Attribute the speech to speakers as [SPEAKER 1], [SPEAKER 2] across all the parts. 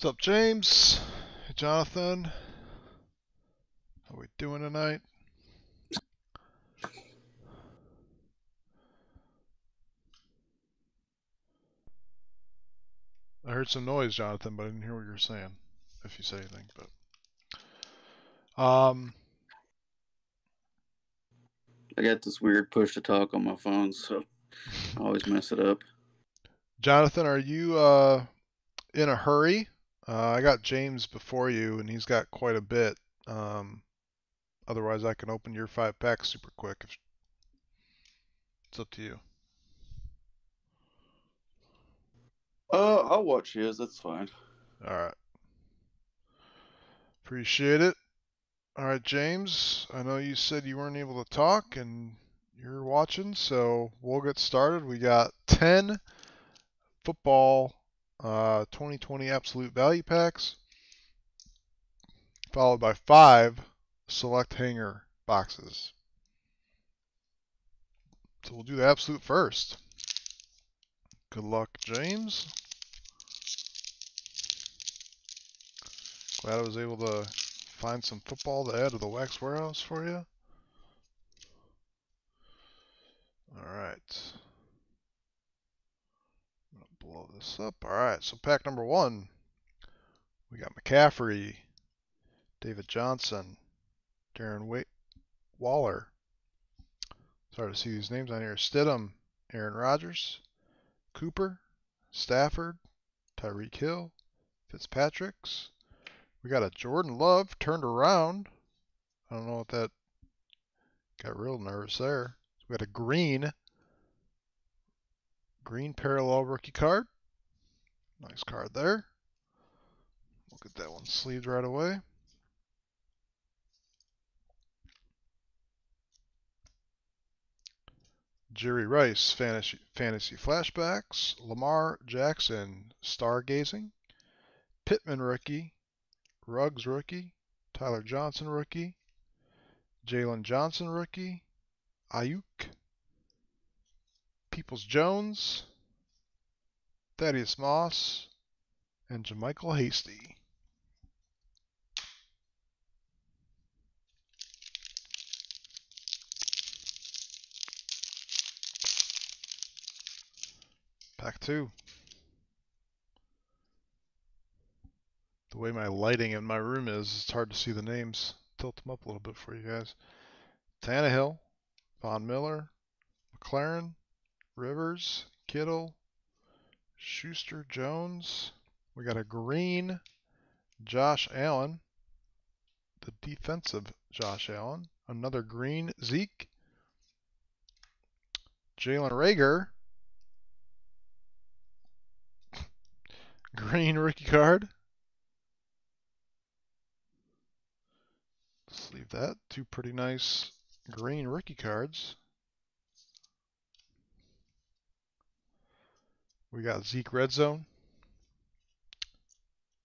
[SPEAKER 1] What's up, James? Hey, Jonathan. How we doing tonight? I heard some noise, Jonathan, but I didn't hear what you were saying. If you say anything, but
[SPEAKER 2] I got this weird push to talk on my phone, so I always mess it up.
[SPEAKER 1] Jonathan, are you in a hurry? I got James before you, and he's got quite a bit. Um, Otherwise, I can open your 5 pack super quick. It's up to you.
[SPEAKER 2] I'll watch his. That's fine.
[SPEAKER 1] All right, appreciate it. All right, James. I know you said you weren't able to talk, and you're watching, so we'll get started. We got 10 football 2020 absolute value packs, followed by 5 select hanger boxes. So we'll do the absolute first. Good luck, James. Glad I was able to find some football to add to the wax warehouse for you. All right. I'm going to blow this up. All right, so pack number 1. We got McCaffrey, David Johnson, Darren Waller. Sorry to see these names on here. Stidham, Aaron Rodgers, Cooper, Stafford, Tyreek Hill, Fitzpatrick's. We got a Jordan Love turned around. I don't know what that got real nervous there. We got a green parallel rookie card. Nice card there. We'll get that one sleeved right away. Jerry Rice fantasy flashbacks. Lamar Jackson stargazing. Pittman rookie. Ruggs rookie. Tyler Johnson rookie. Jalen Johnson rookie. Ayuk. Peoples-Jones. Thaddeus Moss. And JaMycal Hasty. Pack 2. The way my lighting in my room is, it's hard to see the names. Tilt them up a little bit for you guys. Tannehill, Von Miller, McLaren, Rivers, Kittle, Schuster, Jones. We got a green Josh Allen, the defensive Josh Allen. Another green Zeke. Jalen Reagor, green rookie card. Let's leave that. 2 pretty nice green rookie cards. We got Zeke Red Zone,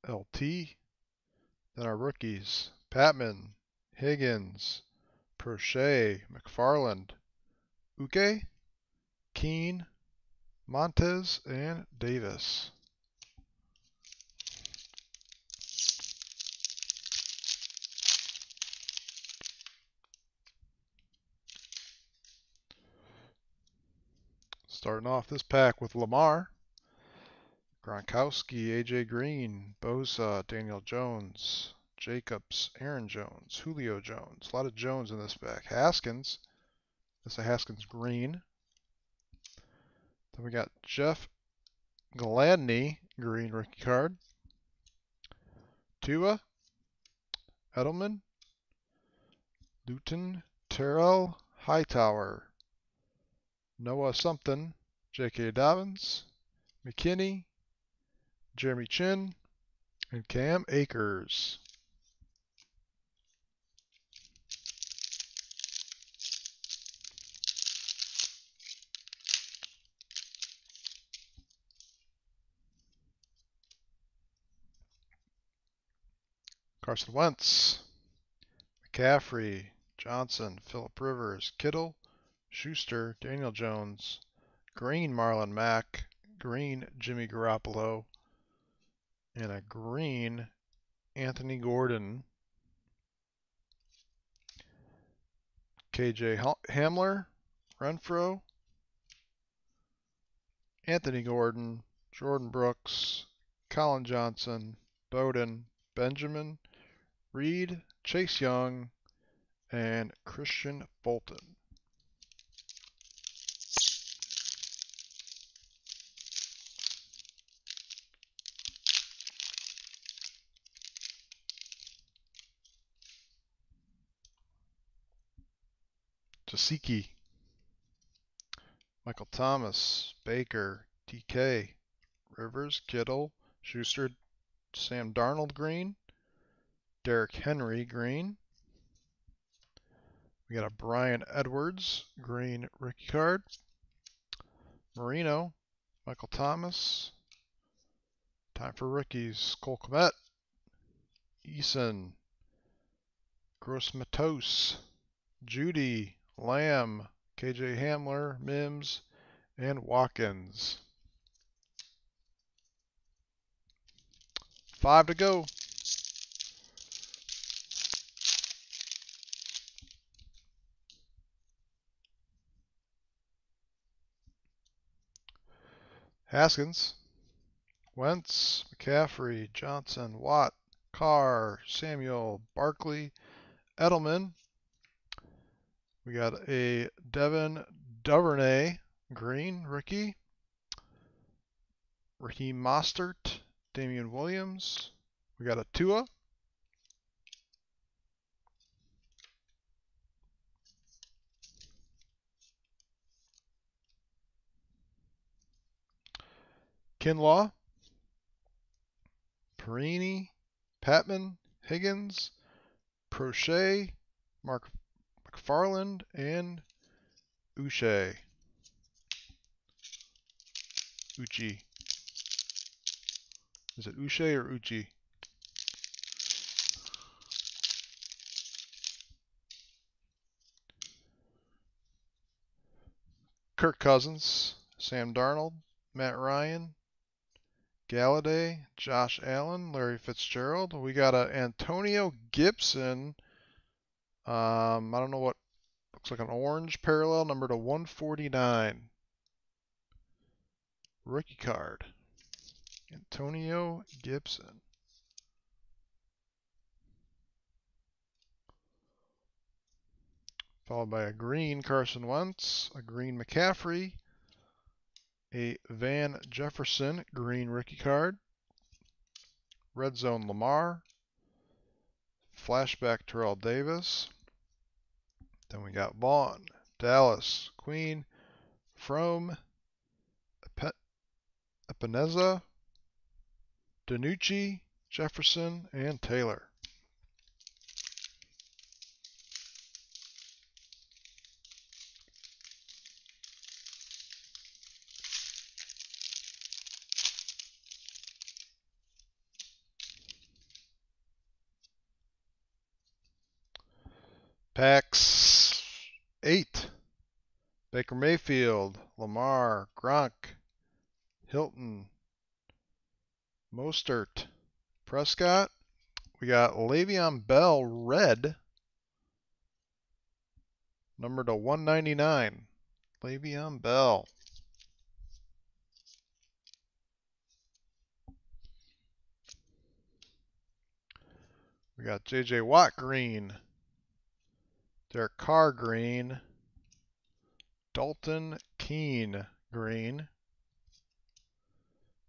[SPEAKER 1] LT. Then our rookies, Patman, Higgins, Prochet, McFarland, Uke, Keene, Montez, and Davis. Starting off this pack with Lamar, Gronkowski, AJ Green, Bosa, Daniel Jones, Jacobs, Aaron Jones, Julio Jones. A lot of Jones in this pack. Haskins. That's a Haskins green. Then we got Jeff Gladney, green rookie card. Tua, Edelman, Luton, Terrell, Hightower, Noah something, J.K. Dobbins, McKinney, Jeremy Chin, and Cam Akers. Carson Wentz, McCaffrey, Johnson, Phillip Rivers, Kittle, Schuster, Daniel Jones, green Marlon Mack, green Jimmy Garoppolo, And a green Anthony Gordon. KJ Hamler, Renfroe, Anthony Gordon, Jordan Brooks, Colin Johnson, Bowden, Benjamin, Reed, Chase Young, and Christian Bolton. Jasiki, Michael Thomas, Baker, DK, Rivers, Kittle, Schuster, Sam Darnold green, Derrick Henry green. We got a Brian Edwards green rookie card. Marino, Michael Thomas. Time for rookies. Cole Kmet, Eason, Gross-Matos, Judy, Lamb, KJ Hamler, Mims, and Watkins. 5 to go. Haskins, Wentz, McCaffrey, Johnson, Watt, Carr, Samuel, Barkley, Edelman. We got a Devin Duvernay green rookie. Raheem Mostert, Damian Williams. We got a Tua. Kinlaw, Perini, Patman, Higgins, Prochet, Mark McFarland, and Uche. Uchi. Is it Uche or Uchi? Kirk Cousins, Sam Darnold, Matt Ryan, Galladay, Josh Allen, Larry Fitzgerald. We got a Antonio Gibson. I don't know what looks like an orange parallel, number to 149. Rookie card. Antonio Gibson. Followed by a green Carson Wentz, a green McCaffrey, a Van Jefferson green rookie card, red zone Lamar, flashback Terrell Davis. Then we got Vaughn, Dallas, Queen, Frome, Epineza, Danucci, Jefferson, and Taylor. Packs 8. Baker Mayfield, Lamar, Gronk, Hilton, Mostert, Prescott. We got Le'Veon Bell, red, number to 199. Le'Veon Bell. We got J.J. Watt, green. Derek Carr, green. Dalton Keene, green.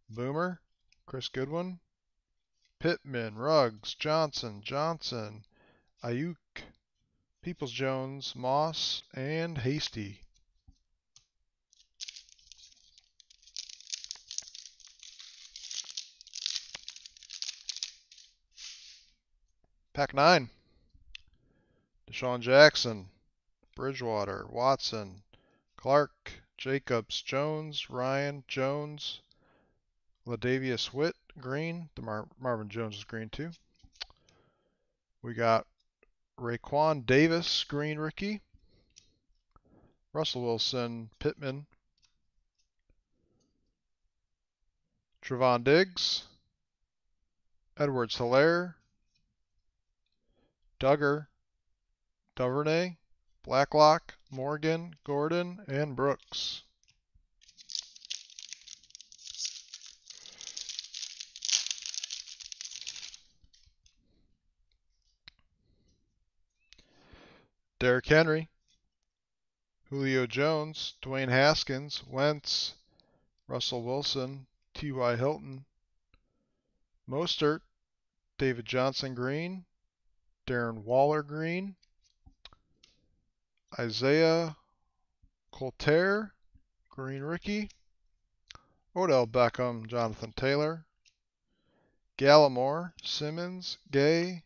[SPEAKER 1] Boomer, Chris Goodwin. Pittman, Ruggs, Johnson, Ayuk, Peoples-Jones, Moss, and Hasty. Pack 9. Deshaun Jackson, Bridgewater, Watson, Clark, Jacobs, Jones, Ryan, Jones, Ladavius Witt, green. Marvin Jones is green too. We got Raekwon Davis, green rookie. Russell Wilson, Pittman. Trevon Diggs, Edwards Hilaire, Duggar, Duvernay, Blacklock, Morgan, Gordon, and Brooks. Derrick Henry, Julio Jones, Dwayne Haskins, Wentz, Russell Wilson, T.Y. Hilton, Mostert, David Johnson Green, Darren Waller Green, Isaiah Coulter, Green Rookie, Odell Beckham, Jonathan Taylor, Gallimore, Simmons, Gay,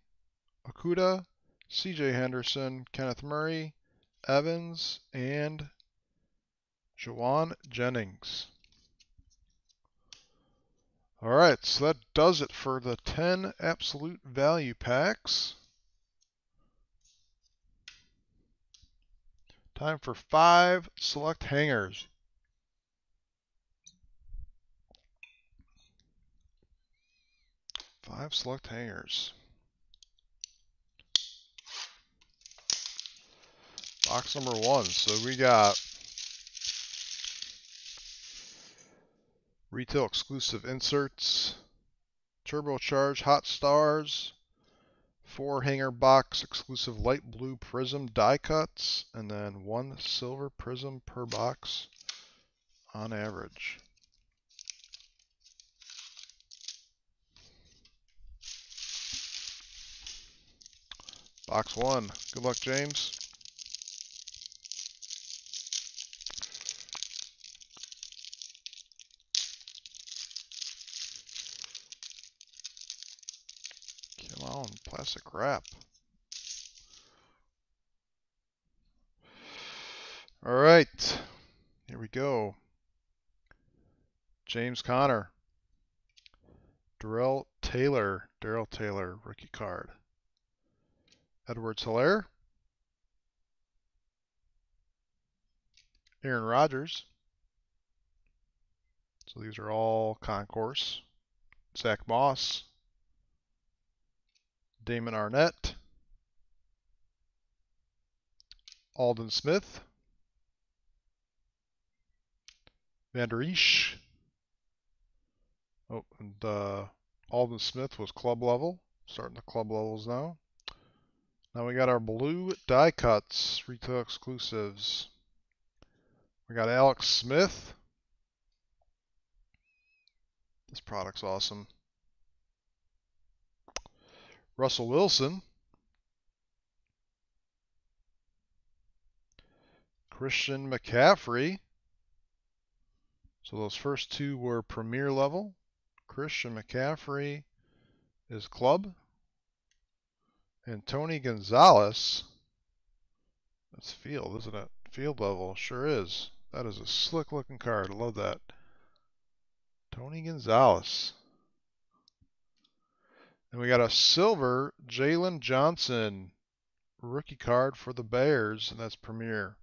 [SPEAKER 1] Okuda, C.J. Henderson, Kenneth Murray, Evans, and Jawan Jennings. All right, so that does it for the 10 absolute value packs. Time for 5 select hangers. Five select hangers. Box number 1. So we got retail exclusive inserts, turbocharged hot stars, 4 hanger box exclusive light blue prism die cuts, and then 1 silver prism per box on average. Box 1. Good luck, James. Come on, plastic wrap. All right, here we go. James Conner, Darrell Taylor, rookie card. Edwards Hilaire, Aaron Rodgers. So these are all concourse. Zach Moss, Damon Arnett, Aldon Smith, Van Der Esch. Oh, and Aldon Smith was club level. Starting the club levels now. Now we got our blue die cuts, retail exclusives. We got Alex Smith. This product's awesome. Russell Wilson. Christian McCaffrey. So those first 2 were premier level. Christian McCaffrey is club. And Tony Gonzalez. That's field, isn't it? Field level. Sure is. That is a slick looking card. I love that. Tony Gonzalez. And we got a silver Jalen Johnson rookie card for the Bears, and that's premier.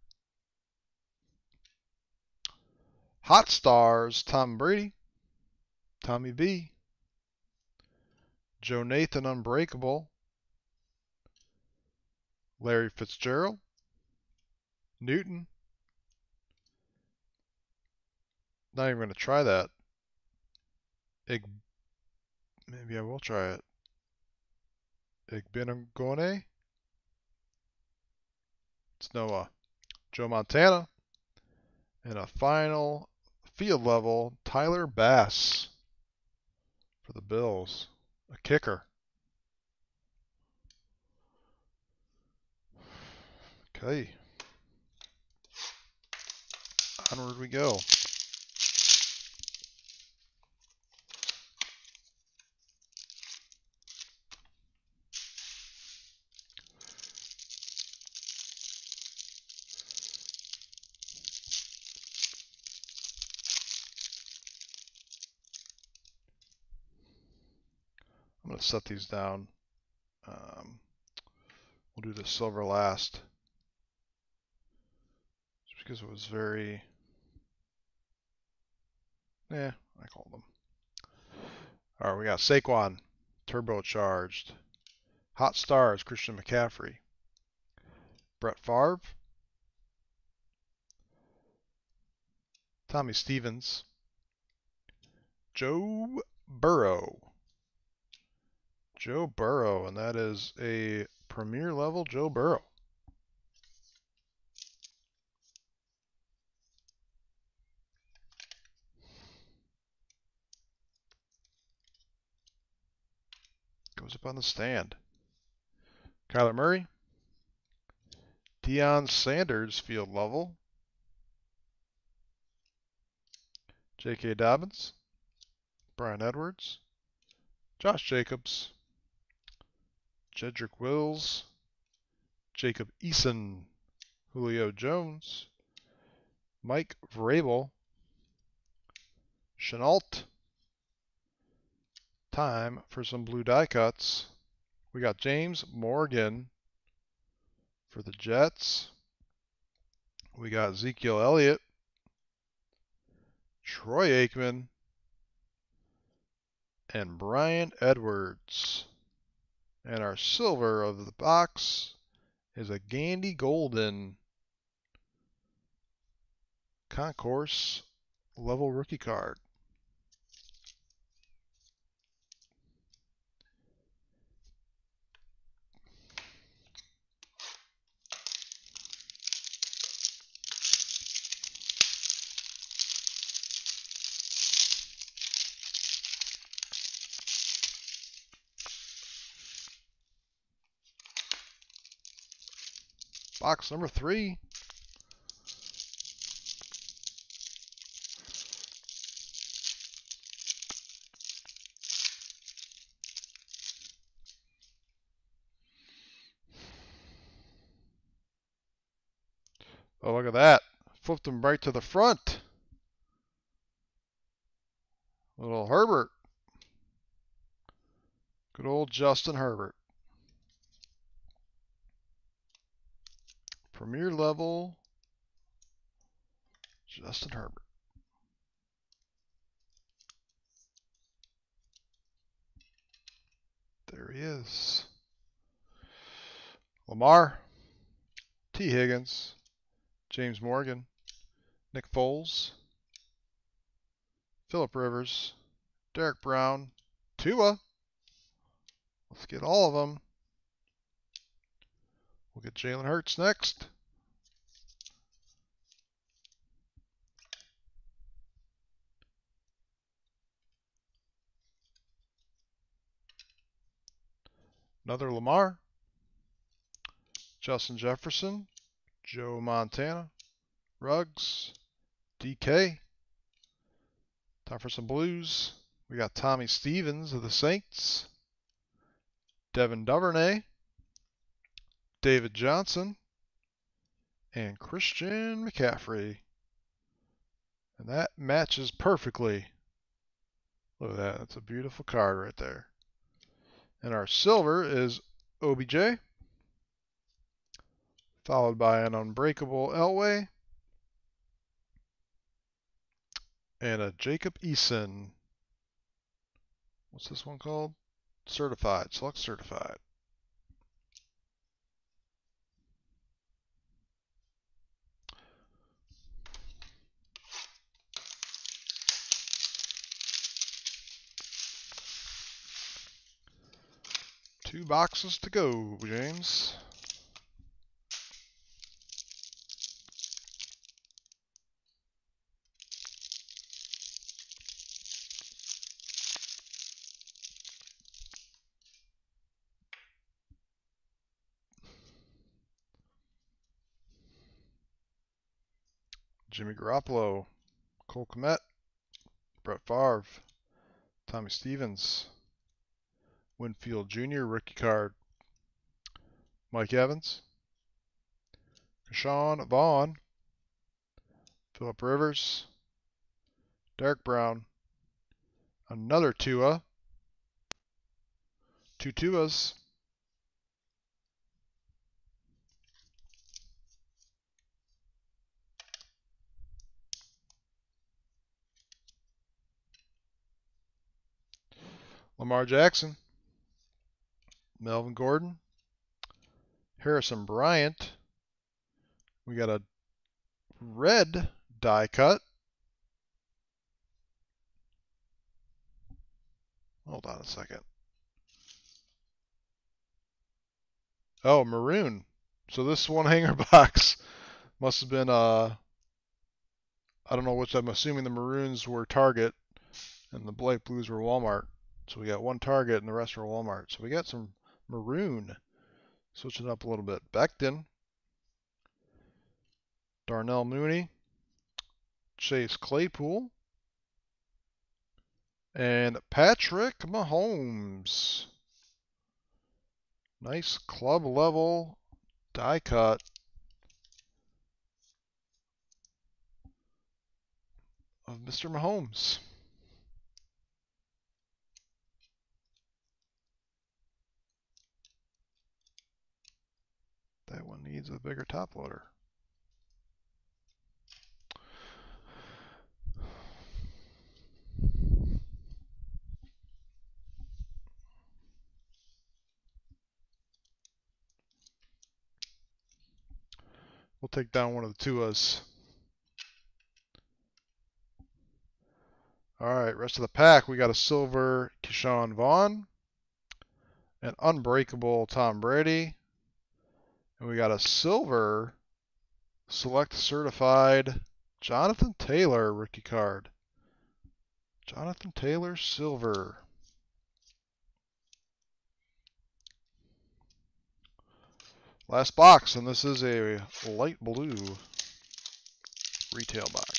[SPEAKER 1] Hot Stars, Tom Brady, Tommy B, Joe Nathan Unbreakable, Larry Fitzgerald, Newton. Not even going to try that. Maybe I will try it. Igbenogone. It's Noah. Joe Montana. And a final field level, Tyler Bass for the Bills. A kicker. Okay. Onward we go. I'm going to set these down. We'll do the silver last. Just because it was very... I called them. Alright, we got Saquon, turbocharged. Hot Stars, Christian McCaffrey. Brett Favre. Tommy Stevens. Joe Burrow. Joe Burrow, and that is a premier level Joe Burrow. Goes up on the stand. Kyler Murray. Deion Sanders, field level. J.K. Dobbins. Brian Edwards. Josh Jacobs. Jedrick Wills. Jacob Eason. Julio Jones. Mike Vrabel. Chenault. Time for some blue die cuts. We got James Morgan for the Jets. We got Ezekiel Elliott. Troy Aikman. And Brian Edwards. And our silver of the box is a Gandy Golden Concourse level rookie card. Box number 3. Oh, look at that. Flipped him right to the front. Little Herbert. Good old Justin Herbert. Premier level Justin Herbert. There he is. Lamar. T. Higgins. James Morgan. Nick Foles. Phillip Rivers. Derek Brown. Tua. Let's get all of them. We'll get Jalen Hurts next. Another Lamar. Justin Jefferson. Joe Montana. Ruggs. DK. Time for some blues. We got Tommy Stevens of the Saints. Devin Duvernay. David Johnson. And Christian McCaffrey. And that matches perfectly. Look at that. That's a beautiful card right there. And our silver is OBJ. Followed by an Unbreakable Elway. And a Jacob Eason. What's this one called? Certified. Select Certified. Two boxes to go, James. Jimmy Garoppolo, Cole Kmet, Brett Favre, Tommy Stevens, Winfield Jr. rookie card, Mike Evans, Keshawn Vaughn, Phillip Rivers, Derek Brown, another Tua, two Tuas, Lamar Jackson, Melvin Gordon. Harrison Bryant. We got a red die cut. Hold on a second. Oh, maroon. So this one hanger box must have been, I don't know which, I'm assuming the maroons were Target and the light blues were Walmart. So we got one Target and the rest were Walmart. So we got some maroon. Switching it up a little bit. Becton. Darnell Mooney. Chase Claypool. And Patrick Mahomes. Nice club level die cut of Mr. Mahomes. That one needs a bigger top loader. We'll take down one of the Tuas. All right, rest of the pack. We got a silver Keyshawn Vaughn, an unbreakable Tom Brady, and we got a silver select certified Jonathan Taylor rookie card. Jonathan Taylor silver. Last box, and this is a light blue retail box.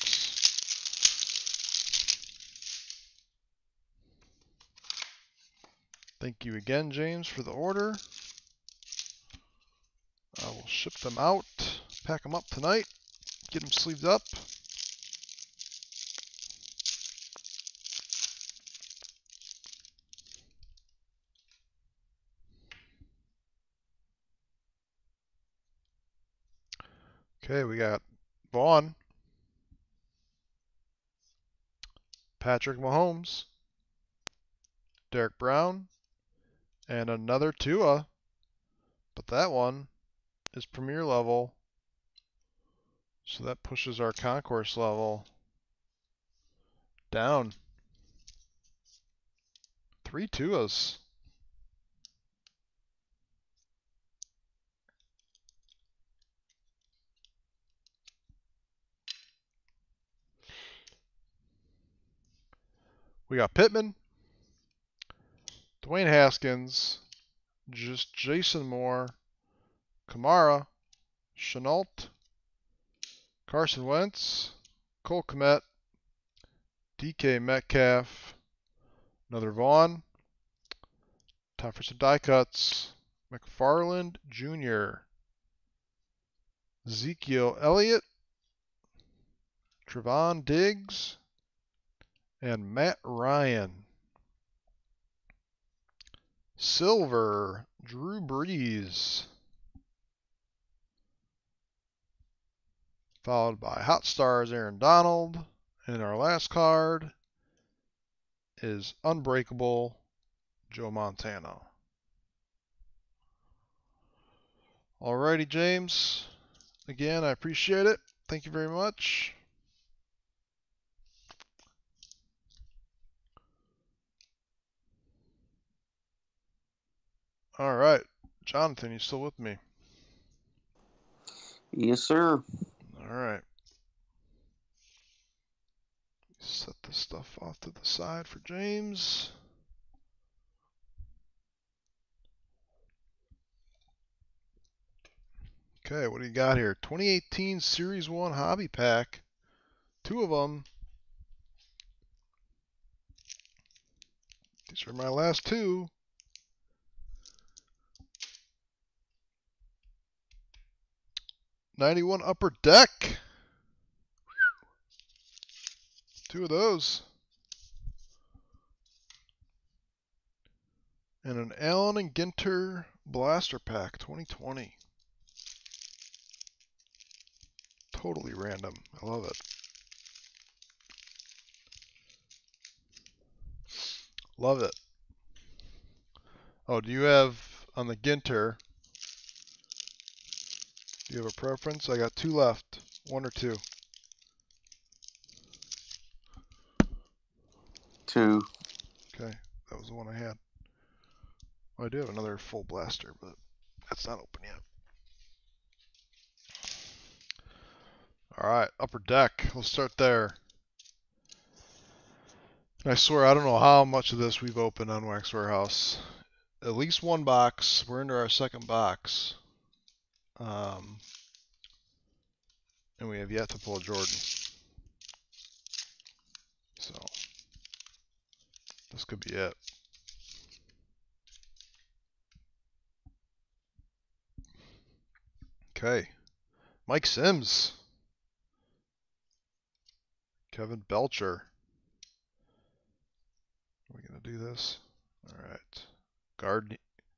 [SPEAKER 1] Thank you again, James, for the order. I will ship them out, pack them up tonight, get them sleeved up. Okay, we got Vaughn, Patrick Mahomes, Derek Brown, and another Tua, but that one is premier level, so that pushes our concourse level down. 3 Tuas. We got Pittman, Dwayne Haskins, just Jason Moore, Kamara, Chenault, Carson Wentz, Cole Kmet, DK Metcalf, another Vaughn. Time for some die cuts. McFarland Jr., Ezekiel Elliott, Trevon Diggs, and Matt Ryan. Silver, Drew Brees. Followed by Hot Stars Aaron Donald. And our last card is Unbreakable Joe Montana. Alrighty, James. Again, I appreciate it. Thank you very much. All right. Jonathan, you still with me?
[SPEAKER 2] Yes, sir.
[SPEAKER 1] All right. Set this stuff off to the side for James. Okay, what do you got here? 2018 Series 1 Hobby Pack. 2 of them. These are my last 2. '91 Upper Deck. 2 of those. And an Allen and Ginter Blaster Pack 2020. Totally random. I love it. Love it. Oh, do you have on the Ginter. Do you have a preference? I got 2 left. 1 or 2?
[SPEAKER 2] 2.
[SPEAKER 1] Okay, that was the one I had. Well, I do have another full blaster, but that's not open yet. Alright, upper deck. Let's start there. And I swear, I don't know how much of this we've opened on Wax Warehouse. At least 1 box. We're into our 2nd box. And we have yet to pull a Jordan. So, this could be it. Okay. Mike Sims. Kevin Belcher. Are we going to do this? All right.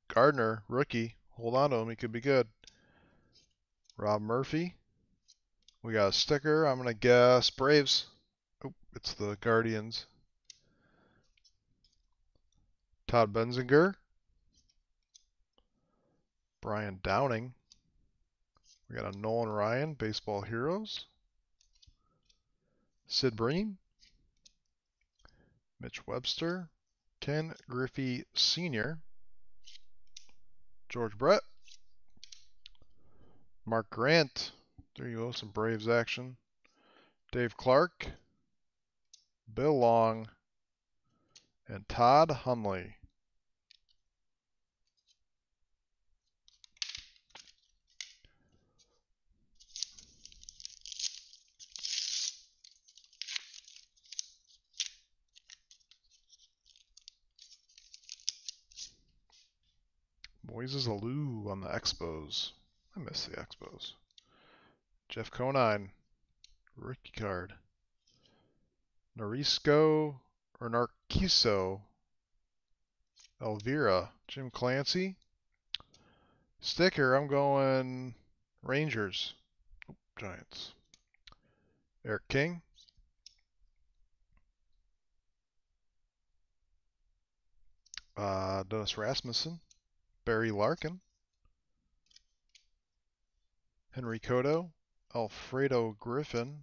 [SPEAKER 1] Gardner, rookie. Hold on to him. He could be good. Rob Murphy. We got a sticker. I'm going to guess Braves. Oh, it's the Guardians. Todd Benzinger. Brian Downing. We got a Nolan Ryan, Baseball Heroes. Sid Breen. Mitch Webster. Ken Griffey Sr. George Brett. Mark Grant. There you go, some Braves action. Dave Clark. Bill Long. And Todd Hundley. Moises Alou on the Expos. I miss the Expos. Jeff Conine. Rookie card. Narciso Elvira. Jim Clancy. Sticker, I'm going Rangers. Giants. Eric King. Dennis Rasmussen. Barry Larkin. Henry Cotto. Alfredo Griffin.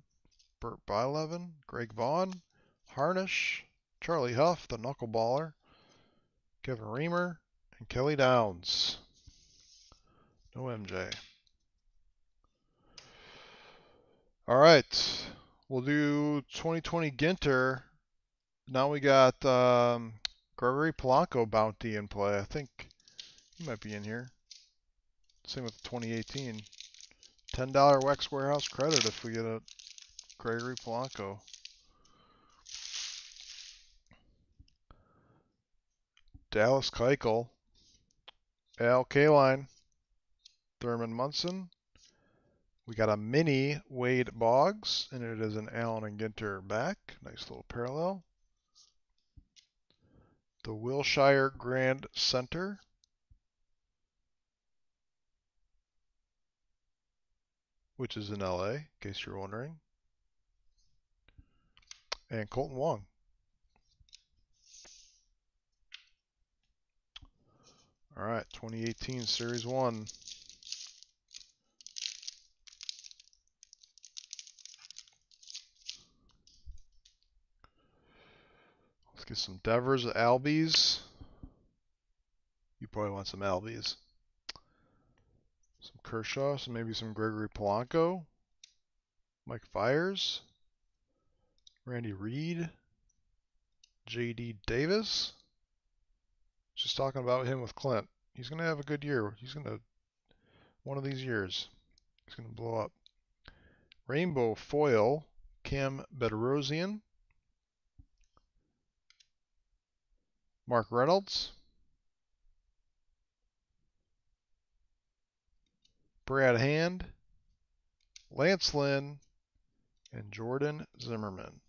[SPEAKER 1] Burt Bylevin. Greg Vaughn. Harnish. Charlie Huff, the knuckleballer. Kevin Reamer. And Kelly Downs. No MJ. All right. We'll do 2020 Ginter. Now we got Gregory Polanco bounty in play. I think he might be in here. Same with 2018. $10 Wax Warehouse credit if we get a Gregory Polanco. Dallas Keuchel. Al Kaline. Thurman Munson. We got a mini Wade Boggs, and it is an Allen and Ginter back. Nice little parallel. The Wilshire Grand Center. Which is in LA, in case you're wondering. And Colton Wong. All right, 2018 Series 1. Let's get some Devers, Albies. You probably want some Albies. Some Kershaw, so maybe some Gregory Polanco. Mike Fiers. Randy Reed. J.D. Davis. Just talking about him with Clint. He's going to have a good year. He's going to, one of these years, he's going to blow up. Rainbow Foil. Cam Bedrosian. Mark Reynolds. Brad Hand. Lance Lynn. And Jordan Zimmerman.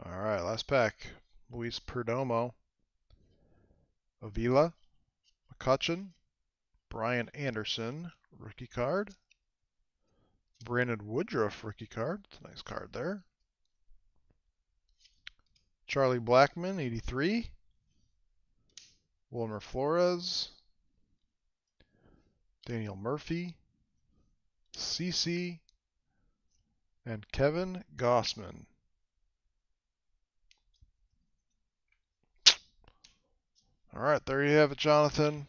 [SPEAKER 1] All right, last pack. Luis Perdomo. Avila. McCutcheon, Brian Anderson, rookie card. Brandon Woodruff, rookie card. It's a nice card there. Charlie Blackmon, 83. Wilmer Flores. Daniel Murphy. CC. And Kevin Gossman. All right, there you have it, Jonathan.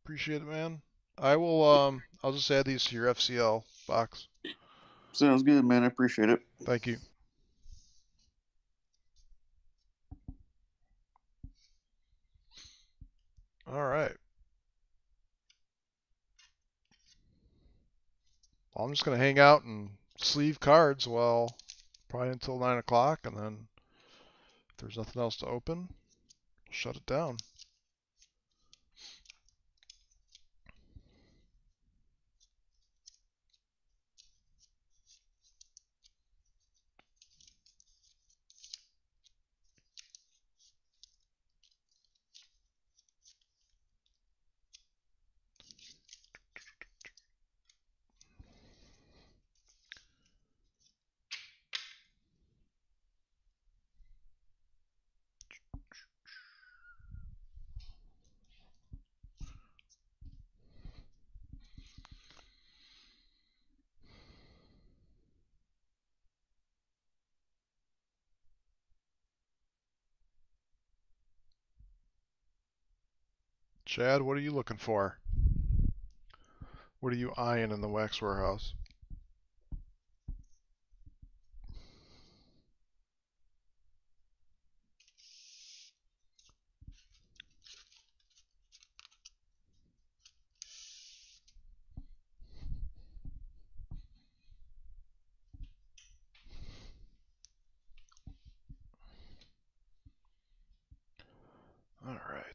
[SPEAKER 1] Appreciate it, man. I'll just add these to your FCL box.
[SPEAKER 2] Sounds good, man. I appreciate it.
[SPEAKER 1] Thank you. All right. Well, I'm just going to hang out and sleeve cards probably until 9 o'clock, and then if there's nothing else to open, shut it down. Chad, what are you looking for? What are you eyeing in the wax warehouse? All right.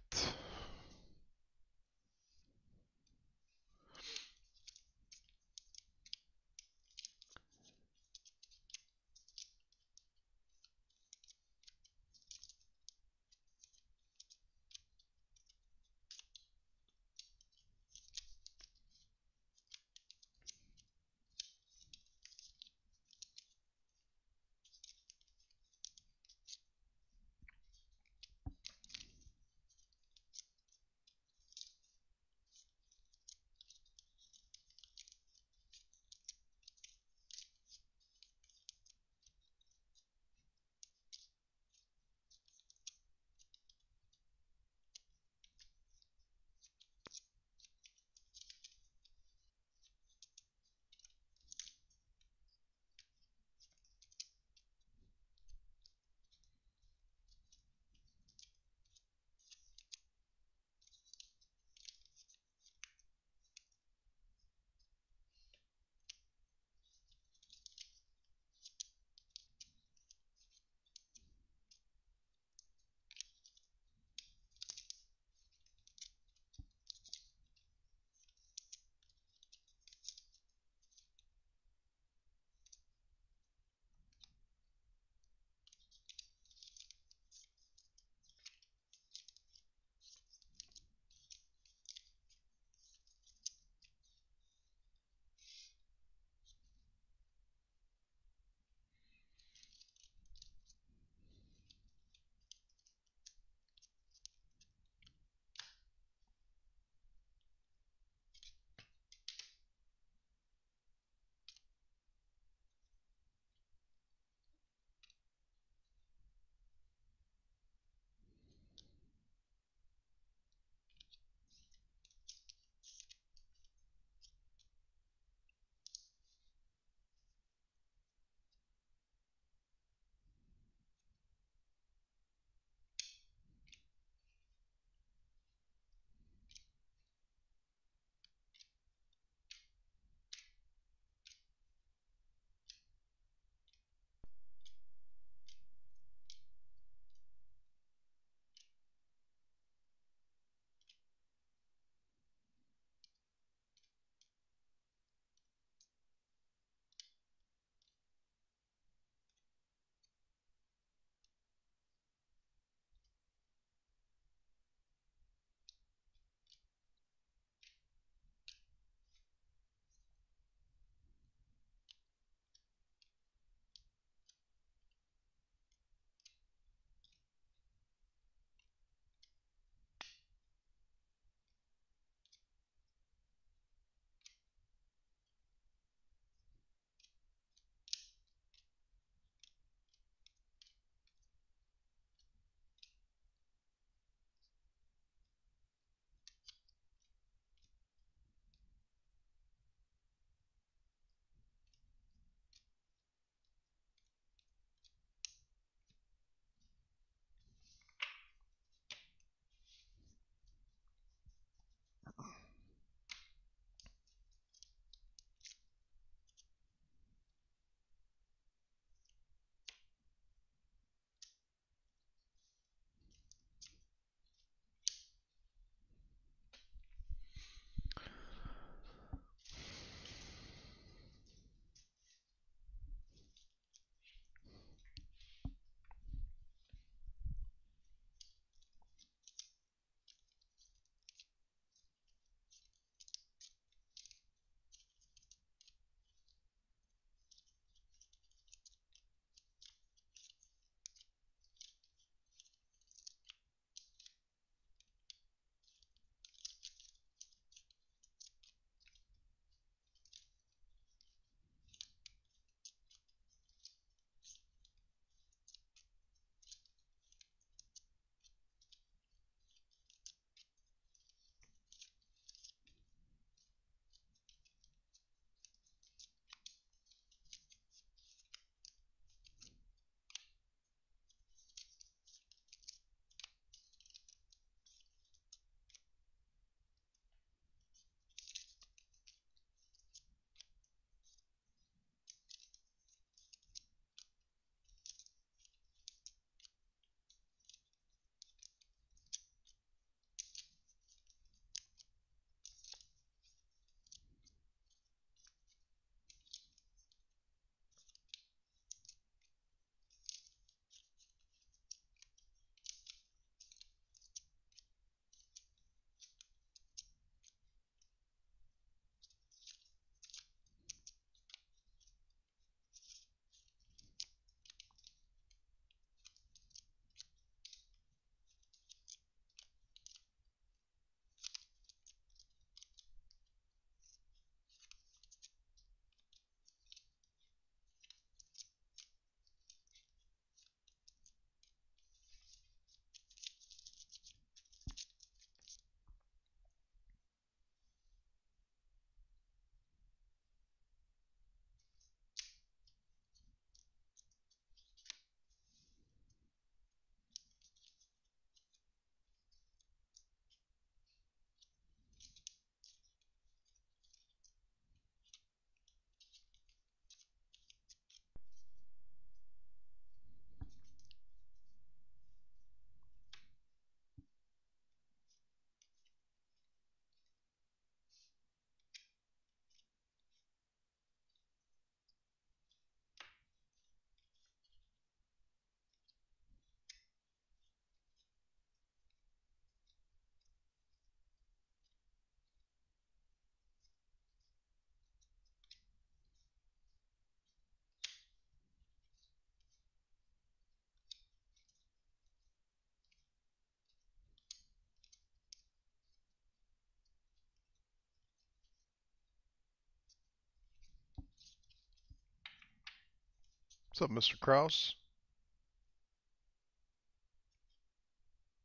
[SPEAKER 1] What's up, Mr. Kraus?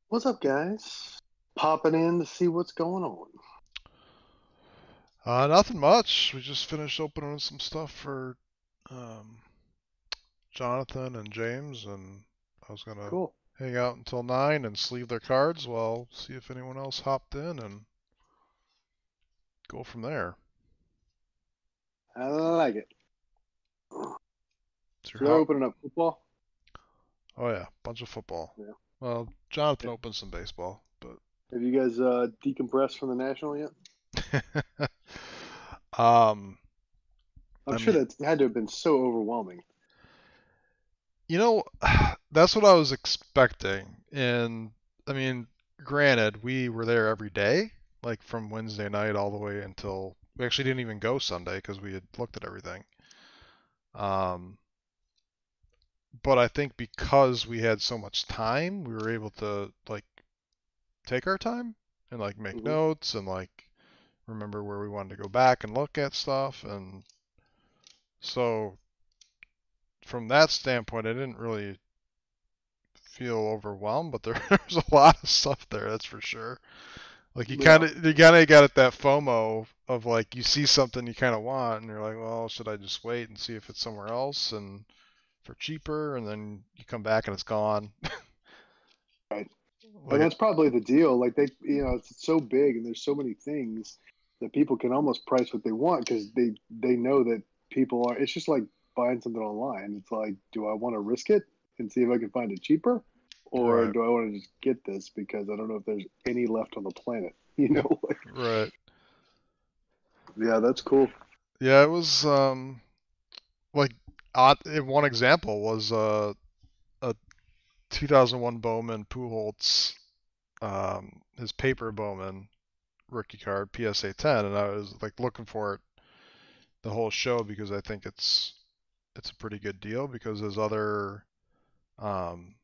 [SPEAKER 3] What's up, guys? Popping in to see what's going on.
[SPEAKER 1] Nothing much. We just finished opening some stuff for um, Jonathan and James, and I was gonna
[SPEAKER 3] Cool.
[SPEAKER 1] hang out until 9 and sleeve their cards while see if anyone else hopped in and go from there.
[SPEAKER 3] I like it.
[SPEAKER 1] It's
[SPEAKER 3] So
[SPEAKER 1] your
[SPEAKER 3] they're opening up football?
[SPEAKER 1] Oh yeah, bunch of football.
[SPEAKER 3] Yeah.
[SPEAKER 1] Well, Jonathan opened some baseball, but
[SPEAKER 3] Have you guys decompressed from the National yet?
[SPEAKER 1] um,
[SPEAKER 3] I'm
[SPEAKER 1] I
[SPEAKER 3] sure
[SPEAKER 1] mean,
[SPEAKER 3] that had to have been so overwhelming.
[SPEAKER 1] you know, that's what I was expecting. And I mean, granted, we were there every day, like from Wednesday night all the way until we actually didn't even go Sunday because we had looked at everything. Um, but I think because we had so much time, we were able to like take our time and like make
[SPEAKER 3] Hmm.
[SPEAKER 1] notes and like remember where we wanted to go back and look at stuff. And so from that standpoint, I didn't really feel overwhelmed, but there's a lot of stuff there, that's for sure. Like
[SPEAKER 3] Yeah.
[SPEAKER 1] you kind of got at that FOMO of like you see something you kind of want, and you're like, well, should I just wait and see if it's somewhere else and for cheaper, and then you come back and it's gone.
[SPEAKER 3] Right. And
[SPEAKER 1] Like,
[SPEAKER 3] that's probably the deal. Like it's so big and there's so many things that people can almost price what they want because they know that people are. It's just like buying something online. It's like, do I want to risk it and see if I can find it cheaper, or
[SPEAKER 1] right,
[SPEAKER 3] do I want to just get this because I don't know if there's any left on the planet? You know, like,
[SPEAKER 1] right.
[SPEAKER 3] yeah, that's cool.
[SPEAKER 1] Yeah, it was like one example was a 2001 Bowman Pujols, his paper Bowman rookie card PSA 10, and I was like looking for it the whole show because I think it's a pretty good deal because there's other um,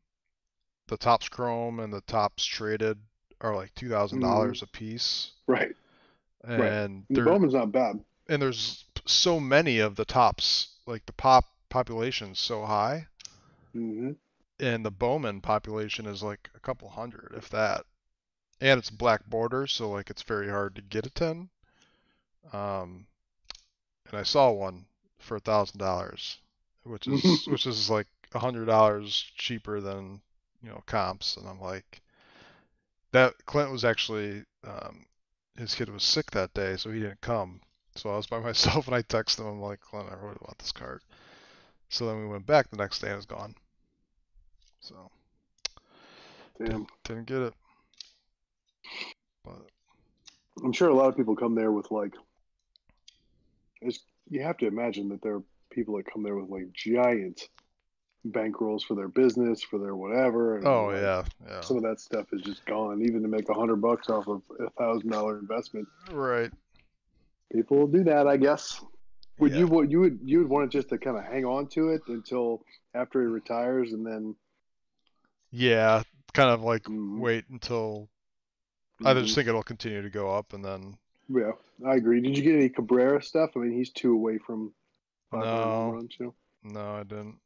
[SPEAKER 1] the Topps Chrome and the Topps traded are like
[SPEAKER 3] Hmm.
[SPEAKER 1] $2,000 a piece,
[SPEAKER 3] Right, right.
[SPEAKER 1] and
[SPEAKER 3] And the Bowman's not bad.
[SPEAKER 1] there's so many of the tops, like the pop population's so high,
[SPEAKER 3] Hmm.
[SPEAKER 1] and the Bowman population is like a couple hundred, if that, and it's black border, so like it's very hard to get a 10. Um, and I saw one for $1,000, which is like $100 cheaper than comps, and I'm like, that Clint was actually his kid was sick that day, so he didn't come. So I was by myself, and I texted him. I'm like, Clint, I really want this card. So then we went back the next day, and it was gone. So
[SPEAKER 3] Damn.
[SPEAKER 1] didn't get it. But
[SPEAKER 3] I'm sure a lot of people come there with like, you have to imagine that there are people that come there with like giant bankrolls for their business, for their whatever, and
[SPEAKER 1] oh
[SPEAKER 3] like
[SPEAKER 1] yeah, yeah,
[SPEAKER 3] some of that stuff is just gone. Even to make $100 off of $1,000 investment,
[SPEAKER 1] right,
[SPEAKER 3] people will do that, I guess. Would
[SPEAKER 1] yeah,
[SPEAKER 3] you would want it just to kind of hang on to it until after he retires, and then
[SPEAKER 1] yeah. Kind of like
[SPEAKER 3] mm,
[SPEAKER 1] wait until I just
[SPEAKER 3] mm,
[SPEAKER 1] think it'll continue to go up, and then
[SPEAKER 3] yeah, I agree. Did you get any Cabrera stuff? I mean, he's 2 away from 500 home
[SPEAKER 1] no,
[SPEAKER 3] runs. You know,
[SPEAKER 1] no, I didn't.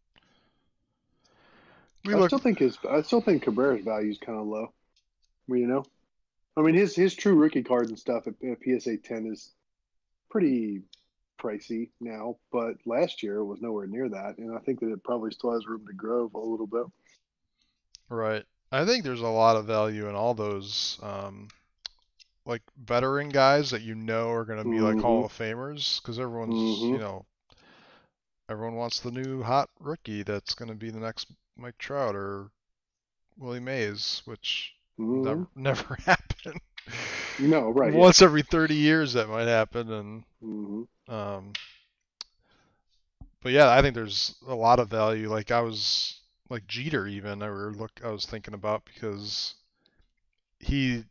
[SPEAKER 1] We looked.
[SPEAKER 3] I still think Cabrera's value is kind of low. You know, I mean, his true rookie cards and stuff at PSA 10 is pretty pricey now, but last year it was nowhere near that, and I think that it probably still has room to grow a little bit.
[SPEAKER 1] Right. I think there's a lot of value in all those like veteran guys that are going to be like
[SPEAKER 3] Mm-hmm.
[SPEAKER 1] Hall of Famers because everyone's,
[SPEAKER 3] Mm-hmm.
[SPEAKER 1] everyone wants the new hot rookie that's going to be the next Mike Trout or Willie Mays, which
[SPEAKER 3] Mm-hmm.
[SPEAKER 1] never happen.
[SPEAKER 3] No, right, yeah.
[SPEAKER 1] Once every 30 years that might happen, and
[SPEAKER 3] Mm-hmm.
[SPEAKER 1] um, but yeah, I think there's a lot of value. Like I was like Jeter even I was thinking about because he's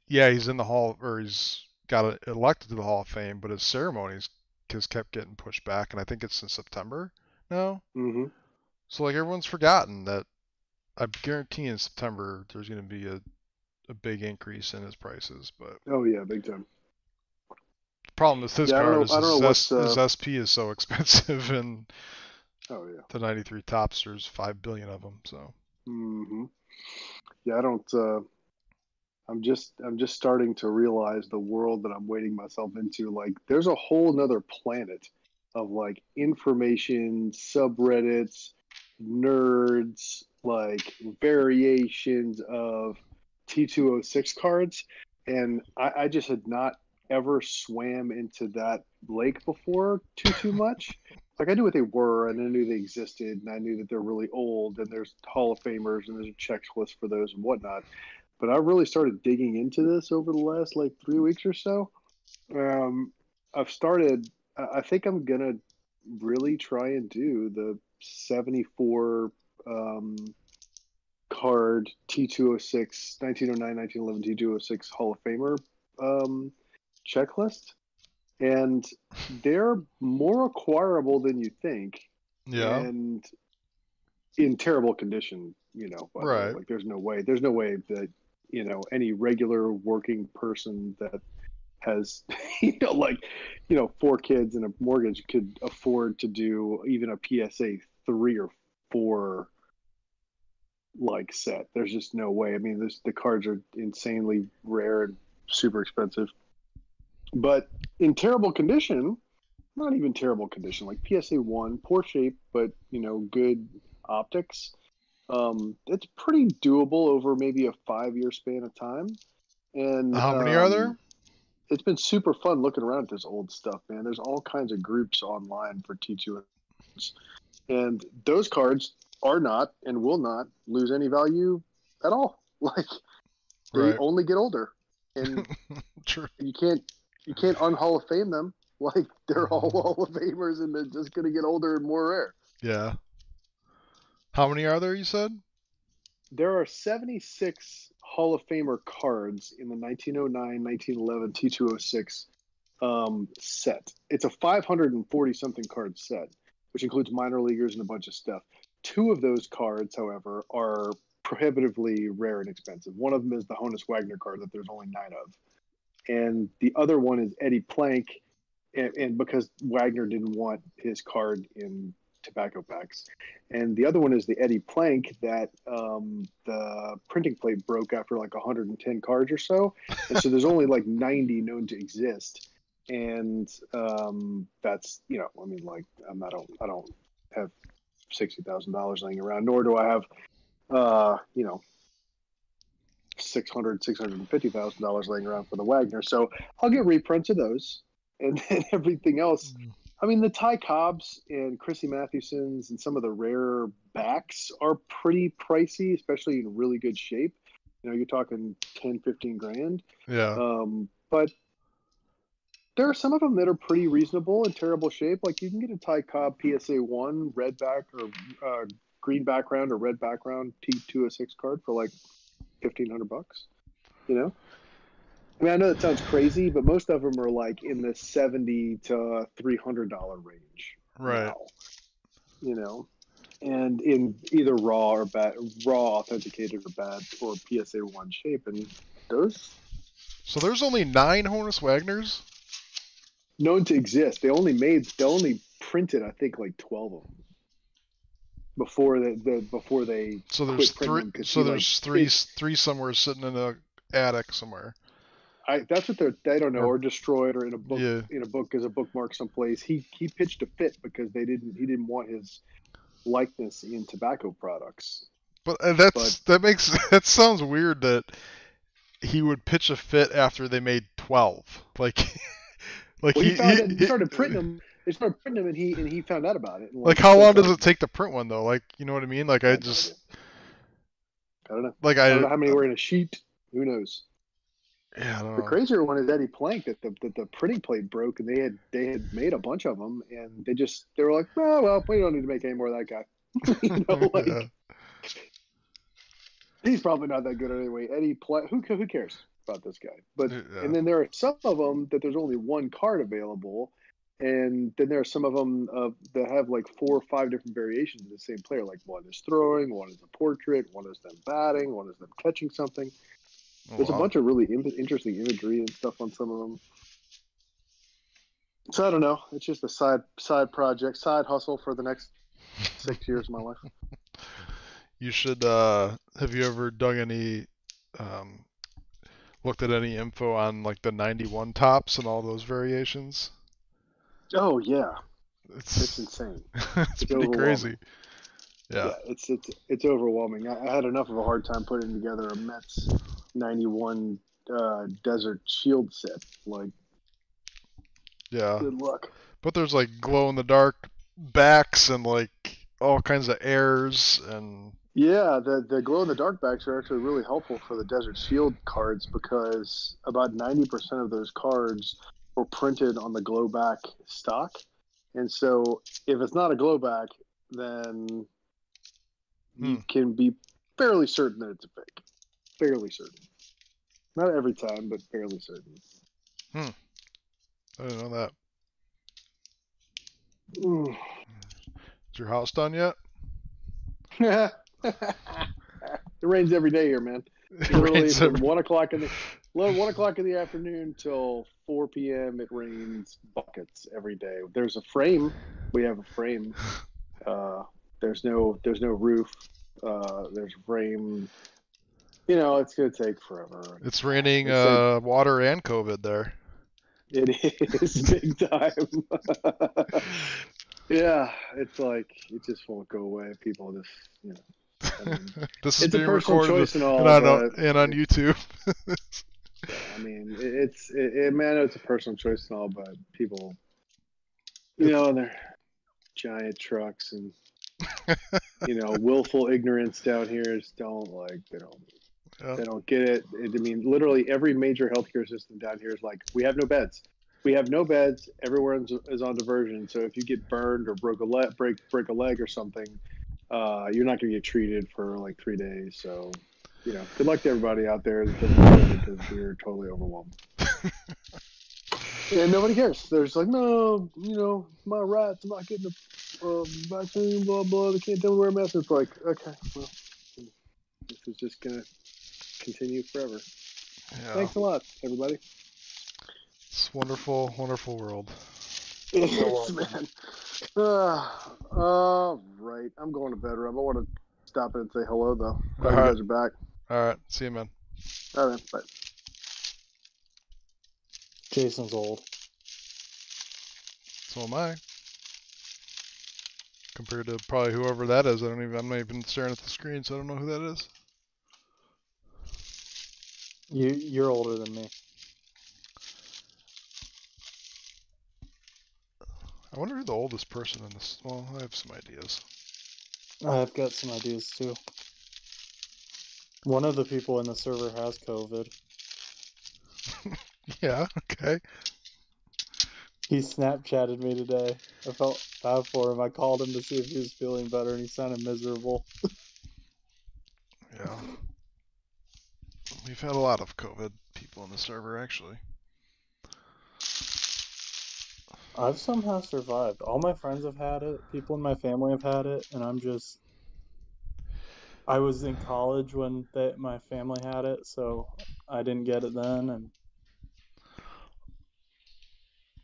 [SPEAKER 1] in the hall or he's got elected to the Hall of Fame, but his ceremonies has kept getting pushed back, and I think it's in September now.
[SPEAKER 3] Mm-hmm.
[SPEAKER 1] So like everyone's forgotten that I guarantee in September there's going to be a big increase in his prices. But
[SPEAKER 3] Oh yeah, big time.
[SPEAKER 1] the problem with his
[SPEAKER 3] Yeah,
[SPEAKER 1] card is
[SPEAKER 3] I don't know what's
[SPEAKER 1] his SP is so expensive, and
[SPEAKER 3] Oh yeah.
[SPEAKER 1] The 93 Topsters, 5 billion of them. So
[SPEAKER 3] Hmm. Yeah, I don't. I'm just starting to realize the world that I'm wading myself into. Like, there's a whole nother planet of like information, subreddits, nerds, like variations of T206 cards, and I just had not ever swam into that lake before too much. Like, I knew what they were, and I knew they existed, and I knew that they're really old, and there's Hall of Famers, and there's a checklist for those and whatnot. But I really started digging into this over the last like 3 weeks or so. Um, I've started. I think I'm gonna really try and do the 74 um, card T206, 1909, 1911 T206 Hall of Famer um, checklist, and they're more acquirable than you think,
[SPEAKER 1] yeah,
[SPEAKER 3] and in terrible condition. By the way,
[SPEAKER 1] right.
[SPEAKER 3] like there's no way that any regular working person that has like 4 kids and a mortgage could afford to do even a PSA 3 or 4 like set. There's just no way. I mean, the cards are insanely rare and super expensive, but in terrible condition. Not even terrible condition, like PSA 1, poor shape, but good optics. It's pretty doable over maybe a 5-year span of time, and
[SPEAKER 1] How many are there?
[SPEAKER 3] it's been super fun looking around at this old stuff, man. There's all kinds of groups online for T2s, and those cards are not and will not lose any value at all. Like, they
[SPEAKER 1] Right.
[SPEAKER 3] only get older, and
[SPEAKER 1] True.
[SPEAKER 3] you can't unhall of fame them. Like, they're all Hall of Famers, and they're just gonna get older and more rare.
[SPEAKER 1] Yeah. How many are there, you said?
[SPEAKER 3] There are 76 Hall of Famer cards in the 1909 1911 T206 set. It's a 540 something card set, which includes minor leaguers and a bunch of stuff. 2 of those cards, however, are prohibitively rare and expensive. One of them is the Honus Wagner card that there's only 9 of, and the other one is Eddie Plank, and because Wagner didn't want his card in tobacco packs. And the other one is the Eddie Plank that the printing plate broke after like 110 cards or so, and so there's only like 90 known to exist. And that's I mean, like, I don't have $60,000 laying around, nor do I have uh, you know $650,000 laying around for the Wagner. So I'll get reprints of those, and then everything else. I mean, the Ty Cobbs and Chrissy Mathewsons and some of the rare backs are pretty pricey, especially in really good shape. You're talking 10, 15 grand.
[SPEAKER 1] Yeah.
[SPEAKER 3] But there are some of them that are pretty reasonable in terrible shape. Like, you can get a Ty Cobb PSA 1 red back or green background or red background T206 card for like $1,500. I mean, I know that sounds crazy, but most of them are like in the $70 to $300 range
[SPEAKER 1] Right.
[SPEAKER 3] now. And in either raw authenticated or bad or PSA 1 shape, and those
[SPEAKER 1] So there's only 9 Honus Wagners?
[SPEAKER 3] known to exist. They only printed, I think, like 12 of them before they
[SPEAKER 1] So
[SPEAKER 3] quit
[SPEAKER 1] there's
[SPEAKER 3] printing
[SPEAKER 1] three.
[SPEAKER 3] them.
[SPEAKER 1] So there's three somewhere sitting in a attic somewhere.
[SPEAKER 3] That's what they don't know, or destroyed, or in a book,
[SPEAKER 1] Yeah.
[SPEAKER 3] as a bookmark someplace. He pitched a fit because he didn't want his likeness in tobacco products.
[SPEAKER 1] But that sounds weird that he would pitch a fit after they made 12. Like like
[SPEAKER 3] Well, he found out, he started printing them. They started printing them, and he found out about it. And
[SPEAKER 1] like how long does it take to print one though? Like, you know what I mean? Like, I don't
[SPEAKER 3] know.
[SPEAKER 1] Like,
[SPEAKER 3] I don't know how many were in a sheet. Who knows?
[SPEAKER 1] Yeah, I don't
[SPEAKER 3] The
[SPEAKER 1] know.
[SPEAKER 3] crazier one is Eddie Plank that the printing plate broke, and they had made a bunch of them, and they were like, oh, well, we don't need to make any more of that guy.
[SPEAKER 1] Yeah.
[SPEAKER 3] He's probably not that good anyway. Eddie Plank, who cares about this guy? But
[SPEAKER 1] Yeah.
[SPEAKER 3] and then there are some of them that there's only one card available, and then there are some of them that have like 4 or 5 different variations of the same player. Like, one is throwing, one is a portrait, one is them batting, one is them catching something. There's a bunch of really interesting imagery and stuff on some of them. So I don't know. It's just a side project, side hustle for the next 6 years of my life.
[SPEAKER 1] You should, have you ever dug any, um, looked at any info on like the 91 tops and all those variations?
[SPEAKER 3] Oh yeah, it's
[SPEAKER 1] It's
[SPEAKER 3] insane.
[SPEAKER 1] it's
[SPEAKER 3] It's
[SPEAKER 1] pretty
[SPEAKER 3] overwhelming.
[SPEAKER 1] crazy. Yeah.
[SPEAKER 3] Yeah, it's overwhelming. I had enough of a hard time putting together a Mets 91 Desert Shield set. Like,
[SPEAKER 1] Yeah.
[SPEAKER 3] good luck.
[SPEAKER 1] But there's like glow in the dark backs and like all kinds of airs and
[SPEAKER 3] Yeah, the glow in the dark backs are actually really helpful for the Desert Shield cards because about 90% of those cards were printed on the glow back stock. And so if it's not a glow back, then you can be fairly certain that it's a fake. Fairly certain. Not every time, but fairly certain.
[SPEAKER 1] I didn't know that.
[SPEAKER 3] Mm.
[SPEAKER 1] Is your house done yet?
[SPEAKER 3] It rains every day here, man.
[SPEAKER 1] It
[SPEAKER 3] Literally
[SPEAKER 1] rains
[SPEAKER 3] from
[SPEAKER 1] every-
[SPEAKER 3] 1 o'clock in the afternoon till 4 p.m. It rains buckets every day. There's a frame. We have a frame. There's no roof. There's a frame. You know, it's gonna take forever.
[SPEAKER 1] It's raining
[SPEAKER 3] It's
[SPEAKER 1] water and COVID there.
[SPEAKER 3] It is big time. Yeah, it's like it just won't go away. People just, you know. I mean,
[SPEAKER 1] This is
[SPEAKER 3] it's a
[SPEAKER 1] being
[SPEAKER 3] personal
[SPEAKER 1] recorded
[SPEAKER 3] choice and all,
[SPEAKER 1] and
[SPEAKER 3] but
[SPEAKER 1] on YouTube.
[SPEAKER 3] I mean, man, it's a personal choice and all, but people, you know, and their giant trucks and you know, willful ignorance down here is
[SPEAKER 1] Yeah.
[SPEAKER 3] they don't get it. I mean, literally every major healthcare system down here is like, we have no beds. We have no beds. Everywhere is on diversion. So if you get burned or break a leg or something, you're not going to get treated for like 3 days. So, you know, good luck to everybody out there that doesn't get it because we're totally overwhelmed. And nobody cares. They're just like, no, you know, my rights. I'm not getting the vaccine. Blah blah. They can't tell me to wear a mask. It's like, okay, well, this is just gonna continue forever.
[SPEAKER 1] Yeah.
[SPEAKER 3] Thanks a lot, everybody.
[SPEAKER 1] It's a wonderful, wonderful world.
[SPEAKER 3] It's, man. Right. I'm going to bed, Rob. I want to stop in and say hello, though. Glad you guys are back.
[SPEAKER 1] All right. See you, man.
[SPEAKER 3] All right, bye.
[SPEAKER 4] Jason's old.
[SPEAKER 1] So am I. Compared to probably whoever that is. I'm not even staring at the screen, so I don't know who that is.
[SPEAKER 4] You're older than me.
[SPEAKER 1] I wonder who the oldest person in this. Well, I have some ideas.
[SPEAKER 4] I've got some ideas too. One of the people in the server has COVID.
[SPEAKER 1] Yeah. Okay.
[SPEAKER 4] He Snapchatted me today. I felt bad for him. I called him to see if he was feeling better, and he sounded miserable.
[SPEAKER 1] Yeah. We've had a lot of COVID people in the server, actually.
[SPEAKER 4] I've somehow survived. All my friends have had it. People in my family have had it, and I was in college when my family had it, so I didn't get it then, and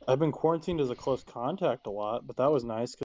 [SPEAKER 4] I've been quarantined as a close contact a lot, but that was nice.